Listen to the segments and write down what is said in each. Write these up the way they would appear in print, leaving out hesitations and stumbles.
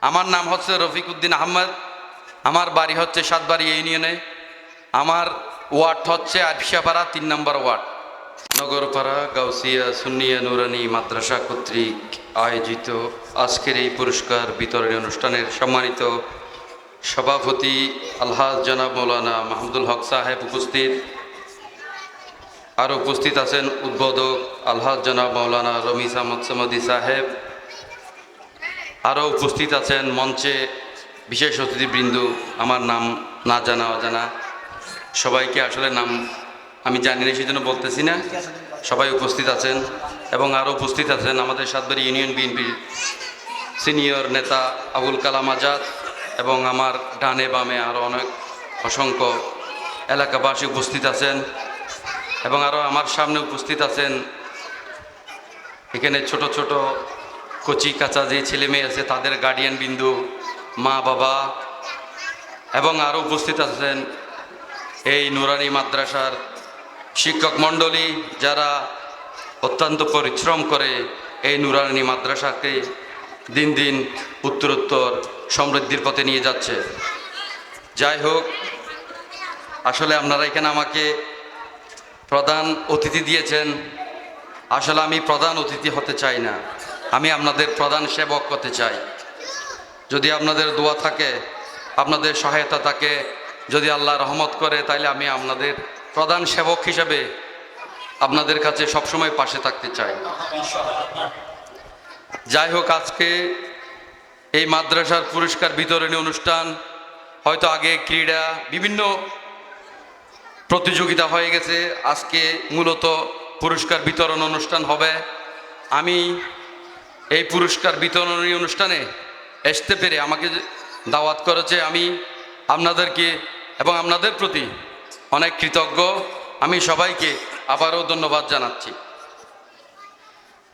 আমার নাম হচ্ছে রফিক উদ্দিন আহমদ। আমার বাড়ি হচ্ছে সাতবাড়ি ইউনিয়নে। আমার ওয়ার্ড হচ্ছে আরফিসাপাড়া 3 নম্বর ওয়ার্ড। নগরপাড়া গাউসিয়া সুন্নিয়া নুরানি মাদ্রাসা কর্তৃক আয়োজিত আজকের এই পুরস্কার বিতরণী অনুষ্ঠানের সম্মানিত সভাপতি আলহাজ জনাব মৌলানা মাহমুদুল হক সাহেব উপস্থিত। আরও উপস্থিত আছেন উদ্বোধক আলহাজ জনাব মৌলানা রমিজ আহমদ সামদি সাহেব। আরও উপস্থিত আছেন মঞ্চে বিশেষ অতিথিবৃন্দ। আমার নাম না জানা অজানা, সবাইকে আসলে নাম আমি জানি না, সেই জন্য বলতেছি না। সবাই উপস্থিত আছেন এবং আরও উপস্থিত আছেন আমাদের সাতবাড়ি ইউনিয়ন বিএনপির সিনিয়র নেতা আবুল কালাম আজাদ এবং আমার ডানে বামে আরও অনেক অসংখ্য এলাকাবাসী উপস্থিত আছেন এবং আরও আমার সামনে উপস্থিত আছেন এখানে ছোট ছোট কচি কাঁচা যে ছেলে মেয়ে আছে তাদের গার্ডিয়ান বিন্দু, মা বাবা এবং আরও উপস্থিত আছেন এই নুরানি মাদ্রাসার শিক্ষক মণ্ডলী, যারা অত্যন্ত পরিশ্রম করে এই নুরানি মাদ্রাসাকে দিন দিন উত্তরোত্তর সমৃদ্ধির পথে নিয়ে যাচ্ছে। যাই হোক, আসলে আপনারা এখানে আমাকে প্রধান অতিথি দিয়েছেন। আসলে আমি প্রধান অতিথি হতে চাই না, আমি আপনাদের প্রধান সেবক হতে চাই। যদি আপনাদের দোয়া থাকে, আপনাদের সহায়তা থাকে, যদি আল্লাহ রহমত করে, তাইলে আমি আপনাদের প্রধান সেবক হিসেবে আপনাদের কাছে সবসময় পাশে থাকতে চাই। যাই হোক, আজকে এই মাদ্রাসার পুরস্কার বিতরণী অনুষ্ঠান, হয়তো আগে ক্রীড়া বিভিন্ন প্রতিযোগিতা হয়ে গেছে, আজকে মূলত পুরস্কার বিতরণ অনুষ্ঠান হবে। আমি এই পুরস্কার বিতরণী অনুষ্ঠানে আসতে পেরে, আমাকে দাওয়াত করেছে, আমি আপনাদেরকে এবং আপনাদের প্রতি অনেক কৃতজ্ঞ। আমি সবাইকে আবারও ধন্যবাদ জানাচ্ছি।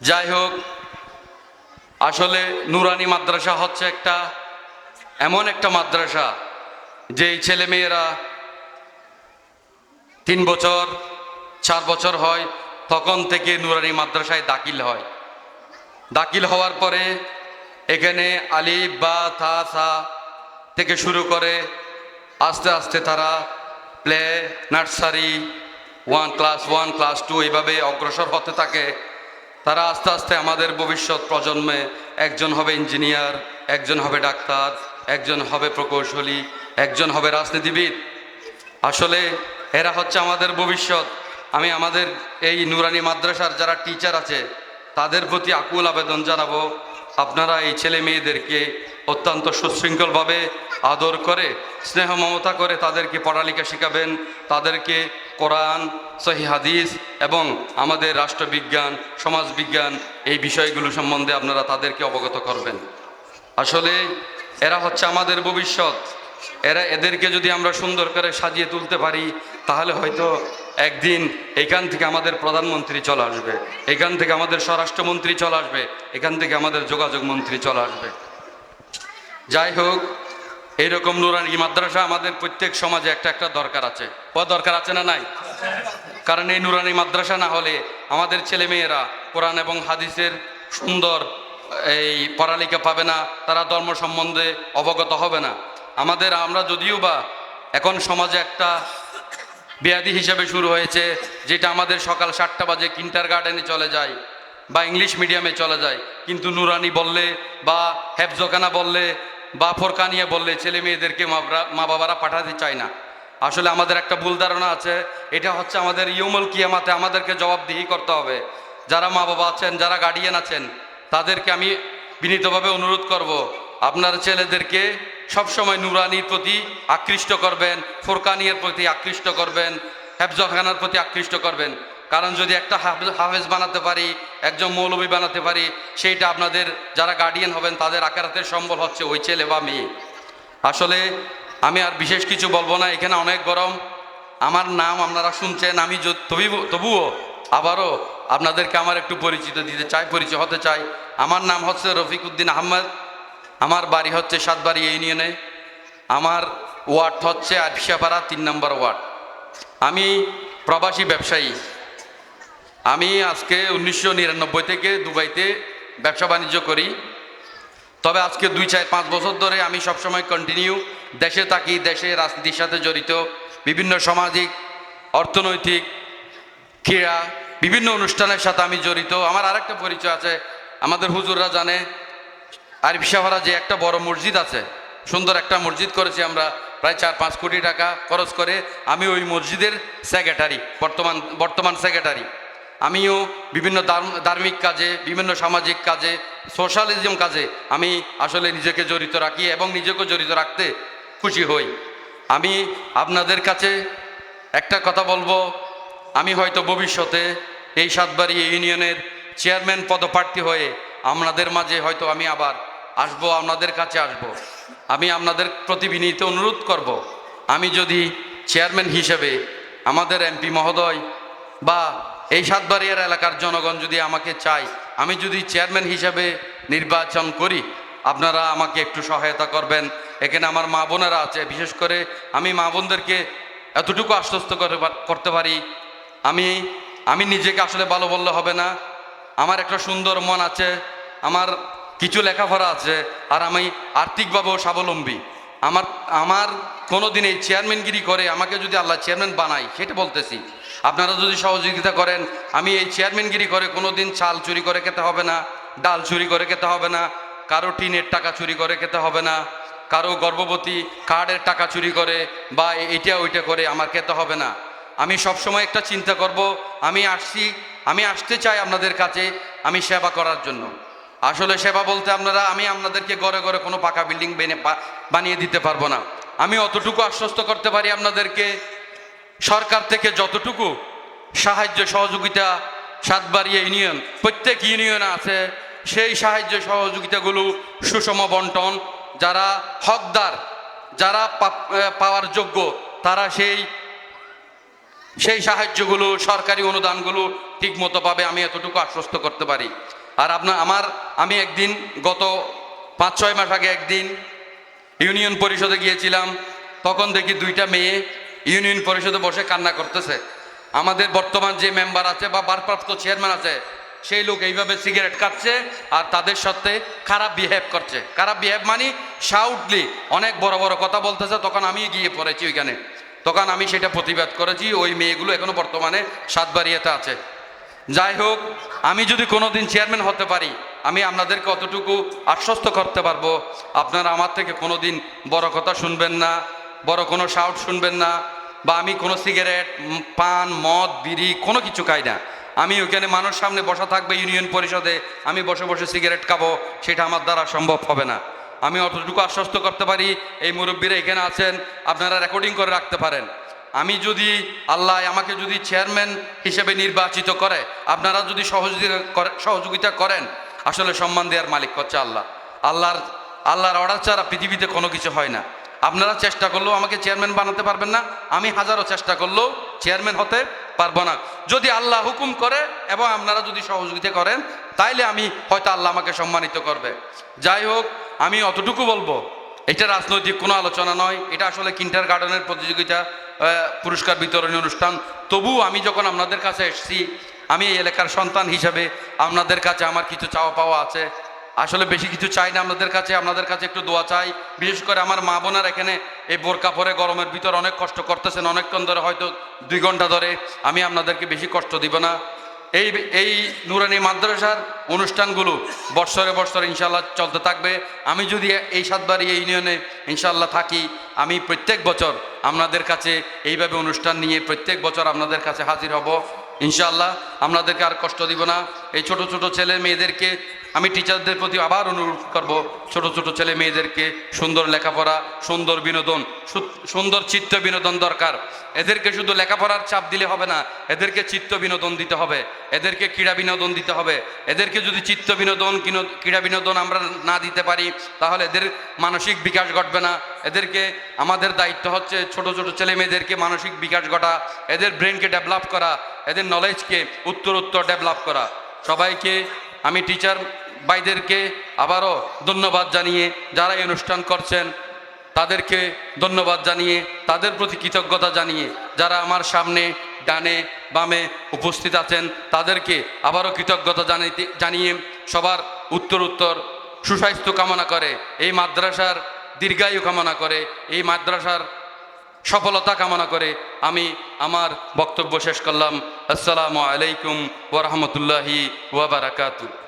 যাই হোক, আসলে নুরানি মাদ্রাসা হচ্ছে এমন একটা মাদ্রাসা যেই ছেলে মেয়েরা 3 বছর 4 বছর হয় তখন থেকে নুরানি মাদ্রাসায় দাখিল হয়। দাখিল হওয়ার পরে এখানে আলিফ বা থা সা থেকে শুরু করে আস্তে আস্তে তারা প্লে, নার্সারি, ক্লাস 1 ক্লাস 2 এইভাবে অগ্রসর হতে থাকে। তারা আস্তে আস্তে আমাদের ভবিষ্যৎ প্রজন্মে একজন হবে ইঞ্জিনিয়ার, একজন হবে ডাক্তার, একজন হবে প্রকৌশলী, একজন হবে রাজনীতিবিদ। আসলে এরা হচ্ছে আমাদের ভবিষ্যৎ। আমি আমাদের এই নুরানি মাদ্রাসার যারা টিচার আছে তাদের প্রতি আকুল আবেদন জানাবো, আপনারা এই ছেলে মেয়েদেরকে অত্যন্ত সুশৃঙ্খলভাবে আদর করে, স্নেহ মমতা করে তাদেরকে পড়ালেখা শেখাবেন। তাদেরকে কোরআন, সহিহ হাদিস এবং আমাদের রাষ্ট্রবিজ্ঞান, সমাজবিজ্ঞান এই বিষয়গুলো সম্বন্ধে আপনারা তাদেরকে অবগত করবেন। আসলে এরা হচ্ছে আমাদের ভবিষ্যৎ। এদেরকে যদি আমরা সুন্দর করে সাজিয়ে তুলতে পারি, তাহলে হয়তো একদিন এখান থেকে আমাদের প্রধানমন্ত্রী চলে আসবে, এখান থেকে আমাদের স্বরাষ্ট্রমন্ত্রী চলে আসবে, এখান থেকে আমাদের যোগাযোগ মন্ত্রী চলে আসবে। যাই হোক, এইরকম নুরানি মাদ্রাসা আমাদের প্রত্যেক সমাজে একটা দরকার আছে। দরকার আছে না নাই? কারণ এই নুরানি মাদ্রাসা না হলে আমাদের ছেলে মেয়েরা কোরআন এবং হাদিসের সুন্দর এই পড়ালেখা পাবে না, তারা ধর্ম সম্বন্ধে অবগত হবে না। আমরা যদিও বা এখন সমাজে একটা ব্যাধি হিসেবে শুরু হয়েছে, যেটা আমাদের সকাল 7টা বাজে কিন্ডার গার্ডেনে চলে যায় বা ইংলিশ মিডিয়ামে চলে যায়, কিন্তু নুরানি বললে বা হেফজখানা বললে বা ফোরকানিয়া বললে ছেলে মেয়েদেরকে মা বাবারা পাঠাতে চায় না। আসলে আমাদের একটা ভুল ধারণা আছে, এটা হচ্ছে আমাদের ইয়মুল কিয়ামাতে আমাদেরকে জবাবদিহি করতে হবে। যারা মা বাবা আছেন, যারা গার্ডিয়ান আছেন, তাদেরকে আমি বিনীতভাবে অনুরোধ করব, আপনার ছেলেদেরকে সবসময় নুরানির প্রতি আকৃষ্ট করবেন, ফোরকানিয়ার প্রতি আকৃষ্ট করবেন, হেফজখানার প্রতি আকৃষ্ট করবেন। কারণ যদি একটা হাফেজ বানাতে পারি, একজন মৌলবী বানাতে পারি, সেইটা আপনাদের যারা গার্ডিয়ান হবেন তাদের আকারাতের সম্বল হচ্ছে ওই ছেলে বা মেয়ে। আসলে আমি আর বিশেষ কিছু বলবো না, এখানে অনেক গরম। আমার নাম আপনারা শুনছেন, আমি তবুও আবারও আপনাদেরকে আমার একটু পরিচয় হতে চাই। আমার নাম হচ্ছে রফিক উদ্দিন আহমদ। আমার বাড়ি হচ্ছে সাতবাড়ি ইউনিয়নে। আমার ওয়ার্ড হচ্ছে আরফিসাপাড়া 3 নম্বর ওয়ার্ড। আমি প্রবাসী ব্যবসায়ী। আমি আজকে 1999 থেকে দুবাইতে ব্যবসা বাণিজ্য করি। তবে আজকে 2, 4, 5 বছর ধরে আমি সবসময় কন্টিনিউ দেশে থাকি, দেশে রাজনীতির সাথে জড়িত, বিভিন্ন সামাজিক, অর্থনৈতিক, ক্রীড়া বিভিন্ন অনুষ্ঠানের সাথে আমি জড়িত। আমার আরেকটা পরিচয় আছে, আমাদের হুজুররা জানে আরিফ শাহরা যে একটা বড় মসজিদ আছে, সুন্দর একটা মসজিদ করেছি আমরা প্রায় 4-5 কোটি টাকা খরচ করে। আমি ওই মসজিদের সেক্রেটারি, বর্তমান সেক্রেটারি। আমিও বিভিন্ন ধার্মিক কাজে, বিভিন্ন সামাজিক কাজে, সোশ্যালিজম কাজে আমি আসলে নিজেকে জড়িত রাখি এবং নিজেকে জড়িত রাখতে খুশি হই। আমি আপনাদের কাছে একটা কথা বলবো, আমি হয়তো ভবিষ্যতে এই সাতবাড়ি ইউনিয়নের চেয়ারম্যান পদপ্রার্থী হয়ে আপনাদের মাঝে হয়তো আমি আবার আসবো, আপনাদের কাছে আসব। আমি আপনাদের প্রতি বিনীত অনুরোধ করব, আমি যদি চেয়ারম্যান হিসেবে আমাদের এমপি মহোদয় বা এই সাতবাড়িয়ার এলাকার জনগণ যদি আমাকে চায়, আমি যদি চেয়ারম্যান হিসেবে নির্বাচন করি, আপনারা আমাকে একটু সহায়তা করবেন। এখানে আমার মা বোনেরা আছে, বিশেষ করে আমি মা বোনদেরকে এতটুকু আশ্বস্ত করতে পারি, আমি নিজেকে আসলে ভালো বললে হবে না, আমার একটা সুন্দর মন আছে, আমার কিছু লেখাপড়া আছে, আর আমি আর্থিকভাবেও স্বাবলম্বী। আমার কোনো দিন এই চেয়ারম্যানগিরি করে আমাকে যদি আল্লাহ চেয়ারম্যান বানাই, সেটা বলতেছি, আপনারা যদি সহযোগিতা করেন, আমি এই চেয়ারম্যানগিরি করে কোনো দিন চাল চুরি করে খেতে হবে না, ডাল চুরি করে খেতে হবে না, কারো টিনের টাকা চুরি করে খেতে হবে না, কারো গর্ভবতী কার্ডের টাকা চুরি করে বা এইটা ওইটা করে আমার খেতে হবে না। আমি সবসময় একটা চিন্তা করব, আমি আসতে চাই আপনাদের কাছে আমি সেবা করার জন্য। আসলে সেবা বলতে আমি আপনাদেরকে ঘরে ঘরে কোনো পাকা বিল্ডিং বানিয়ে দিতে পারবো না। আমি অতটুকু আশ্বস্ত করতে পারি আপনাদেরকে, সরকার থেকে যতটুকু সাহায্য সহযোগিতা সাতবাড়িয়া ইউনিয়ন, প্রত্যেক ইউনিয়নে আছে, সেই সাহায্য সহযোগিতাগুলো সুষম বন্টন, যারা হকদার, যারা পাওয়ার যোগ্য, তারা সেই সাহায্যগুলো, সরকারি অনুদানগুলো ঠিক মতো পাবে, আমি এতটুকু আশ্বস্ত করতে পারি। আর আমি একদিন গত 5-6 মাস আগে একদিন ইউনিয়ন পরিষদে গিয়েছিলাম, তখন দেখি 2টা মেয়ে ইউনিয়ন পরিষদে বসে কান্না করতেছে। আমাদের বর্তমান যে মেম্বার আছে বা ভারপ্রাপ্ত চেয়ারম্যান আছে, সেই লোক এইভাবে সিগারেট খাচ্ছে আর তাদের সাথে খারাপ বিহেভ করছে। খারাপ বিহেভ মানে শাউটলি অনেক বড় বড় কথা বলতেছে। তখন আমি গিয়ে পড়েছি ওইখানে, তখন আমি সেটা প্রতিবাদ করেছি। ওই মেয়েগুলো এখনো বর্তমানে সাতবাড়িয়াতে আছে। যাই হোক, আমি যদি কোনোদিন চেয়ারম্যান হতে পারি, আমি আপনাদেরকে অতটুকু আশ্বস্ত করতে পারবো, আপনারা আমার থেকে কোনোদিন বড় কথা শুনবেন না, বড় কোনো শাউট শুনবেন না, বা আমি কোনো সিগারেট, পান, মদ, বিড়ি কোনো কিছু খাই না। আমি ওখানে মানুষ সামনে বসা থাকবে ইউনিয়ন পরিষদে, আমি বসে বসে সিগারেট খাবো, সেটা আমার দ্বারা সম্ভব হবে না। আমি অতটুকু আশ্বস্ত করতে পারি। এই মুরব্বীরা এখানে আছেন, আপনারা রেকর্ডিং করে রাখতে পারেন। আমি যদি আল্লাহ আমাকে যদি চেয়ারম্যান হিসেবে নির্বাচিত করে, আপনারা যদি সহযোগিতা করেন, আসলে সম্মান দেওয়ার মালিক হচ্ছে আল্লাহ। আল্লাহর অর্ডার ছাড়া পৃথিবীতে কোনো কিছু হয় না। আপনারা চেষ্টা করলেও আমাকে চেয়ারম্যান বানাতে পারবেন না, আমি হাজারো চেষ্টা করলেও চেয়ারম্যান হতে পারবো না। যদি আল্লাহ হুকুম করে এবং আপনারা যদি সহযোগিতা করেন, তাইলে আমি হয়তো আল্লাহ আমাকে সম্মানিত করবে। যাই হোক, আমি অতটুকু বলবো, এটা রাজনৈতিক কোনো আলোচনা নয়, এটা আসলে কিন্ডার গার্ডেনের প্রতিযোগিতা, পুরস্কার বিতরণী অনুষ্ঠান। তবু আমি যখন আপনাদের কাছে এসেছি, আমি এই এলাকার সন্তান হিসাবে আপনাদের কাছে আমার কিছু চাওয়া পাওয়া আছে। আসলে বেশি কিছু চাই না আপনাদের কাছে একটু দোয়া চাই। বিশেষ করে আমার মা বোনার এখানে এই বোরকা পরে গরমের ভিতর অনেক কষ্ট করতেছেন, অনেকক্ষণ ধরে, হয়তো 2 ঘন্টা ধরে। আমি আপনাদেরকে বেশি কষ্ট দিব না। এই নুরানি মাদ্রাসার অনুষ্ঠানগুলো বৎসরে বৎসরে ইনশাল্লাহ চলতে থাকবে। আমি যদি এই সাতবাড়িয়া ইউনিয়নে ইনশাল্লাহ থাকি, আমি প্রত্যেক বছর আপনাদের কাছে এইভাবে অনুষ্ঠান নিয়ে প্রত্যেক বছর আপনাদের কাছে হাজির হব ইনশাল্লাহ। আপনাদেরকে আর কষ্ট দিব না। এই ছোট ছোট ছেলে মেয়েদেরকে আমি টিচারদের প্রতি আবার অনুরোধ করব, ছোট ছোট ছেলে মেয়েদেরকে সুন্দর লেখাপড়া, সুন্দর বিনোদন, সুন্দর চিত্ত বিনোদন দরকার। এদেরকে শুধু লেখাপড়ার চাপ দিলে হবে না, এদেরকে চিত্ত বিনোদন দিতে হবে, এদেরকে ক্রীড়া বিনোদন দিতে হবে। এদেরকে যদি চিত্ত বিনোদন, ক্রীড়া বিনোদন আমরা না দিতে পারি, তাহলে এদের মানসিক বিকাশ ঘটবে না। এদেরকে আমাদের দায়িত্ব হচ্ছে ছোট ছোট ছেলে মেয়েদেরকে মানসিক বিকাশ ঘটা, এদের ব্রেনকে ডেভেলপ করা, এদের নলেজকে উত্তর ডেভেলপ করা। সবাইকে আমি টিচার ভাইদেরকে আবারও ধন্যবাদ জানিয়ে, যারা এই অনুষ্ঠান করছেন তাদেরকে ধন্যবাদ জানিয়ে, তাদের প্রতি কৃতজ্ঞতা জানিয়ে, যারা আমার সামনে ডানে বামে উপস্থিত আছেন তাদেরকে আবারও কৃতজ্ঞতা জানিয়ে সবার উত্তর সুস্বাস্থ্য কামনা করে, এই মাদ্রাসার দীর্ঘায়ু কামনা করে, এই মাদ্রাসার সফলতা কামনা করে আমি আমার বক্তব্য শেষ করলাম। আসসালামু আলাইকুম ওয়া রাহমাতুল্লাহি ওয়া বারাকাতুহু।